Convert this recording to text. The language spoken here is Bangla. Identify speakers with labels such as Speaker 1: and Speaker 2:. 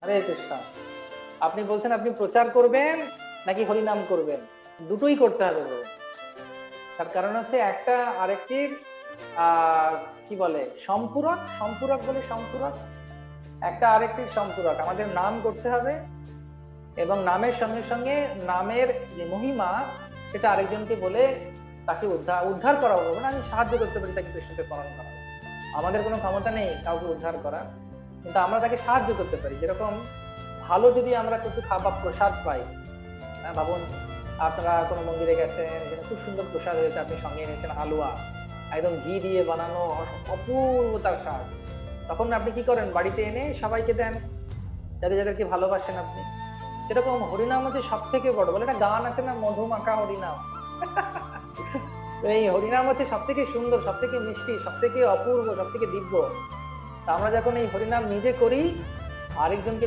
Speaker 1: হরে কৃষ্ণ। আপনি বলছেন আপনি প্রচার করবেন নাকি হরিনাম করবেন? দুটোই করতে হবে গো। তার কারণ হচ্ছে একটা আরেকটির আহ কি বলে সম্পূরক, সম্পূরক বলে সম্পূরক, একটা আরেকটির সম্পূরক। আমাদের নাম করতে হবে এবং নামের সঙ্গে সঙ্গে নামের যে মহিমা সেটা আরেকজনকে বলে তাকে উদ্ধার উদ্ধার করা হবে, মানে আমি সাহায্য করতে পারি তাকে কৃষ্ণকে স্মরণ করা। আমাদের কোনো ক্ষমতা নেই কাউকে উদ্ধার করা, কিন্তু আমরা তাকে সাহায্য করতে পারি। যেরকম ভালো যদি আমরা কিছু খাবার প্রসাদ পাই, ভাবুন আপনারা কোনো মন্দিরে গেছেন, এখানে খুব সুন্দর প্রসাদ হয়েছে, আপনি সঙ্গে এনেছেন হালুয়া, একদম ঘি দিয়ে বানানো, অপূর্ব তার স্বাদ। তখন আপনি কি করেন, বাড়িতে এনে সবাইকে দেন, যাদের যাদেরকে ভালোবাসেন আপনি। সেরকম হরিনাম হচ্ছে সব থেকে বড়, বলে একটা গান আছে না, মধুমাখা হরিনাম। তো এই হরিনাম হচ্ছে সব থেকে সুন্দর, সব থেকে মিষ্টি, সব থেকে অপূর্ব, সব থেকে দিব্য। তা আমরা যখন এই হরিনাম নিজে করি, আরেকজনকে